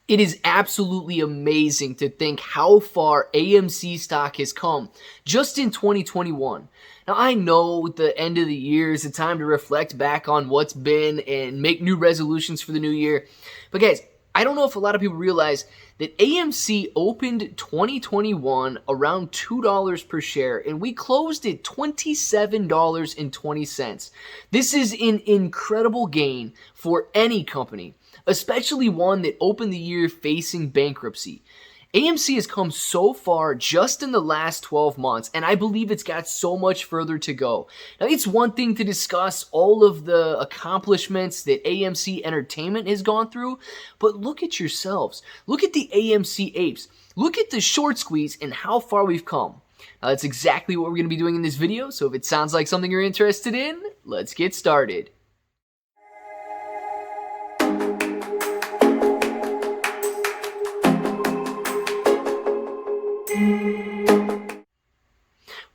It is absolutely amazing to think how far AMC stock has come just in 2021. Now, I know the end of the year is a time to reflect back on what's been and make new resolutions for the new year. But guys, I don't know if a lot of people realize that AMC opened 2021 around $2 per share, and we closed at $27.20. This is an incredible gain for any company, especially one that opened the year facing bankruptcy. AMC has come so far just in the last 12 months, and I believe it's got so much further to go. Now, it's one thing to discuss all of the accomplishments that AMC Entertainment has gone through, but look at yourselves. Look at the AMC apes. Look at the short squeeze and how far we've come. Now, that's exactly what we're going to be doing in this video, so if it sounds like something you're interested in, let's get started.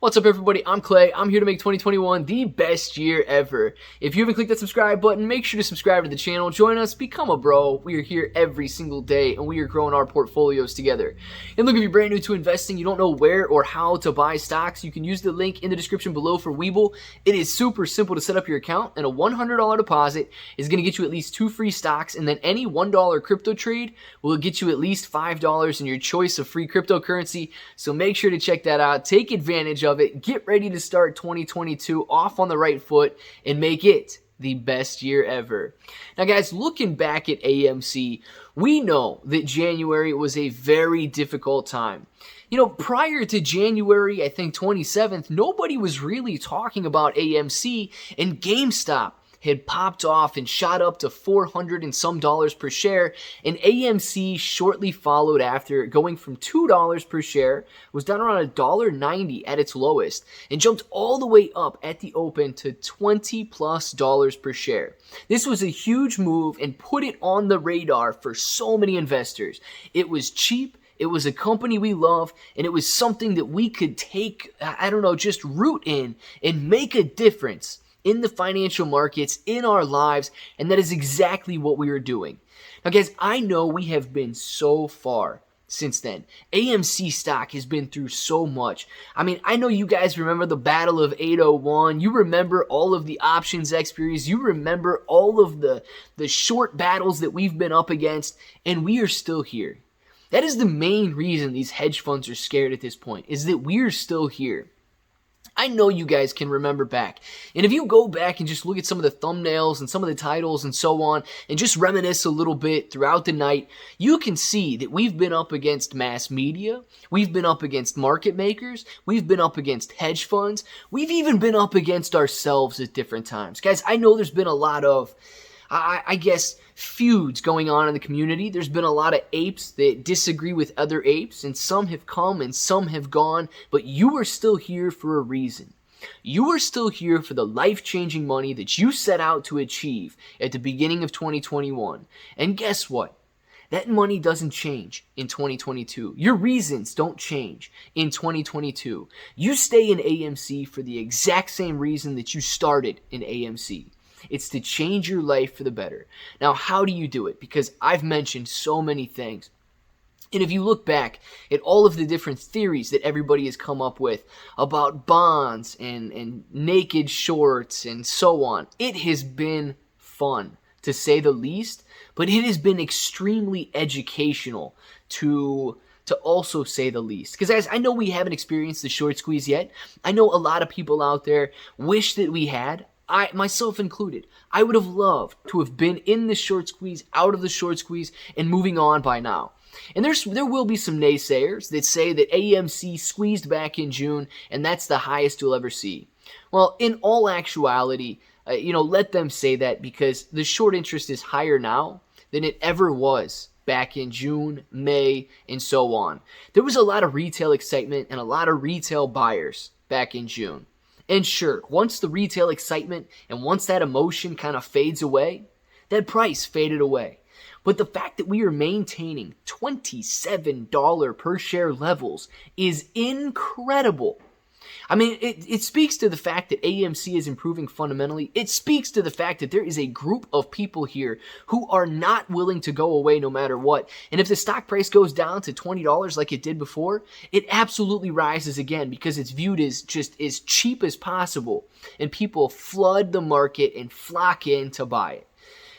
What's up, everybody? I'm Clay. I'm here to make 2021 the best year ever. If you haven't clicked that subscribe button, make sure to subscribe to the channel. Join us. Become a bro. We are here every single day, and we are growing our portfolios together. And look, if you're brand new to investing, you don't know where or how to buy stocks, you can use the link in the description below for Webull. It is super simple to set up your account, and a $100 deposit is going to get you at least 2 free stocks, and then any $1 crypto trade will get you at least $5 in your choice of free cryptocurrency. So make sure to check that out. Take advantage of it. Get ready to start 2022 off on the right foot and make it the best year ever. Now, guys, looking back at AMC, we know that January was a very difficult time. You know, prior to January, I think 27th, nobody was really talking about AMC, and GameStop had popped off and shot up to $400 and some per share, and AMC shortly followed after, going from $2 per share, was down around $1.90 at its lowest, and jumped all the way up at the open to $20+ per share. This was a huge move and put it on the radar for so many investors. It was cheap. It was a company we love, and it was something that we could take, just root in and make a difference in the financial markets, in our lives, and that is exactly what we are doing. Now, guys, I know we have been so far since then. AMC stock has been through so much. I mean, I know you guys remember the Battle of 801. You remember all of the options expiries. You remember all of the short battles that we've been up against, and we are still here. That is the main reason these hedge funds are scared at this point, is that we are still here. I know you guys can remember back. And if you go back and just look at some of the thumbnails and some of the titles and so on, and just reminisce a little bit throughout the night, you can see that we've been up against mass media, we've been up against market makers, we've been up against hedge funds, we've even been up against ourselves at different times. Guys, I know there's been a lot of, feuds going on in the community. There's been a lot of apes that disagree with other apes, and some have come and some have gone, but you are still here for a reason. You are still here for the life-changing money that you set out to achieve at the beginning of 2021. And guess what? That money doesn't change in 2022. Your reasons don't change in 2022. You stay in AMC for the exact same reason that you started in AMC. It's to change your life for the better. Now, how do you do it? Because I've mentioned so many things. And if you look back at all of the different theories that everybody has come up with about bonds and naked shorts and so on, it has been fun, to say the least, but it has been extremely educational to also say the least. Because guys, I know we haven't experienced the short squeeze yet. I know a lot of people out there wish that we had. I, myself included, I would have loved to have been in the short squeeze, out of the short squeeze, and moving on by now. And there will be some naysayers that say that AMC squeezed back in June, and that's the highest you'll ever see. Well, in all actuality, let them say that, because the short interest is higher now than it ever was back in June, May, and so on. There was a lot of retail excitement and a lot of retail buyers back in June. And sure, once the retail excitement and once that emotion kind of fades away, that price faded away. But the fact that we are maintaining $27 per share levels is incredible. I mean, it speaks to the fact that AMC is improving fundamentally. It speaks to the fact that there is a group of people here who are not willing to go away no matter what. And if the stock price goes down to $20 like it did before, it absolutely rises again because it's viewed as just as cheap as possible. And people flood the market and flock in to buy it.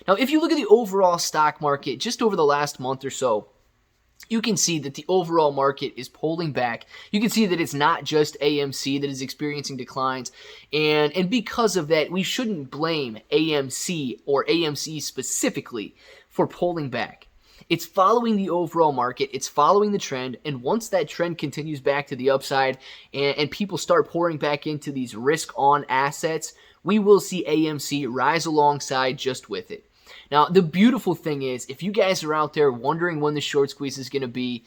Now, if you look at the overall stock market just over the last month or so, you can see that the overall market is pulling back. You can see that it's not just AMC that is experiencing declines. And because of that, we shouldn't blame AMC or AMC specifically for pulling back. It's following the overall market. It's following the trend. And once that trend continues back to the upside and people start pouring back into these risk-on assets, we will see AMC rise alongside just with it. Now, the beautiful thing is, if you guys are out there wondering when the short squeeze is going to be,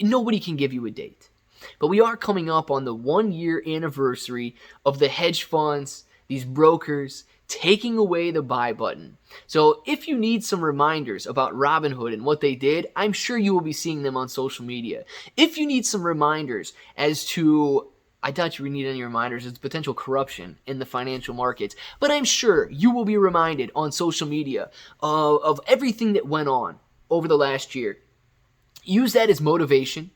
nobody can give you a date. But we are coming up on the 1-year anniversary of the hedge funds, these brokers, taking away the buy button. So if you need some reminders about Robinhood and what they did, I'm sure you will be seeing them on social media. If you need some reminders as to, I doubt you need any reminders of potential corruption in the financial markets, but I'm sure you will be reminded on social media of everything that went on over the last year. Use that as motivation.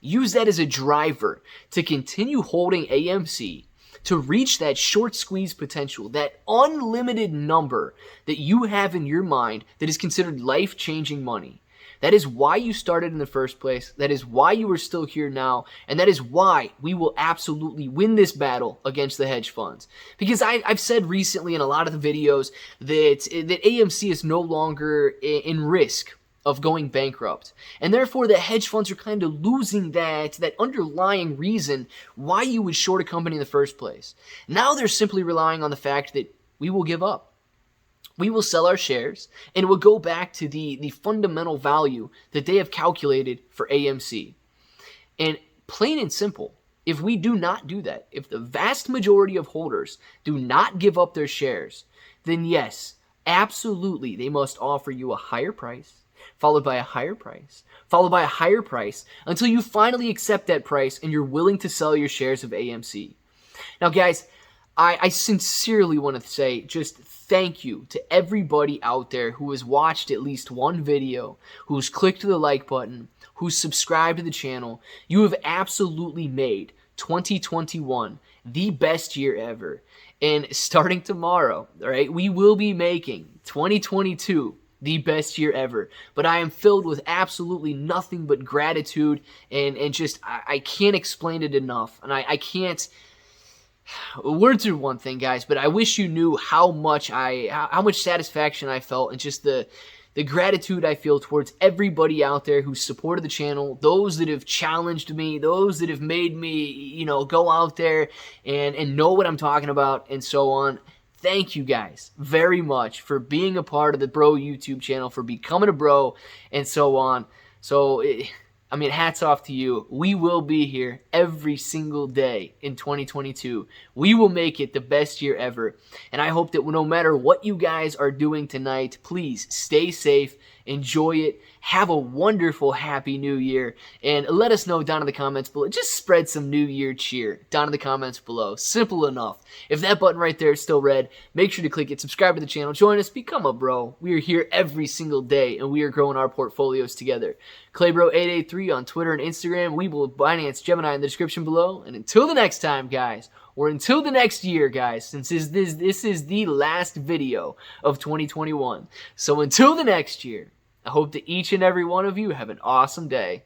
Use that as a driver to continue holding AMC to reach that short squeeze potential, that unlimited number that you have in your mind that is considered life-changing money. That is why you started in the first place. That is why you are still here now. And that is why we will absolutely win this battle against the hedge funds. Because I've said recently in a lot of the videos that AMC is no longer in risk of going bankrupt. And therefore the hedge funds are kind of losing that underlying reason why you would short a company in the first place. Now they're simply relying on the fact that we will give up. We will sell our shares, and it will go back to the fundamental value that they have calculated for AMC. And plain and simple, if we do not do that, if the vast majority of holders do not give up their shares, then yes, absolutely, they must offer you a higher price, followed by a higher price, followed by a higher price, until you finally accept that price and you're willing to sell your shares of AMC. Now, guys, I sincerely want to say just thank you to everybody out there who has watched at least one video, who's clicked the like button, who's subscribed to the channel. You have absolutely made 2021 the best year ever. And starting tomorrow, all right, we will be making 2022 the best year ever. But I am filled with absolutely nothing but gratitude and just, I can't explain it enough. And I can't... Words are one thing, guys, but I wish you knew how much satisfaction I felt and just the gratitude I feel towards everybody out there who supported the channel, those that have challenged me, those that have made me, go out there and know what I'm talking about and so on. Thank you guys very much for being a part of the Bro YouTube channel, for becoming a bro and so on. So, hats off to you. We will be here every single day in 2022. We will make it the best year ever. And I hope that no matter what you guys are doing tonight, please stay safe, enjoy it, have a wonderful, happy new year, and let us know down in the comments below. Just spread some new year cheer down in the comments below. Simple enough. If that button right there is still red, make sure to click it, subscribe to the channel, join us, become a bro. We are here every single day, and we are growing our portfolios together. ClayBro883 on Twitter and Instagram. We will Binance Gemini in the description below. And until the next time, guys, or until the next year, guys, since this is the last video of 2021. So until the next year, I hope that each and every one of you have an awesome day.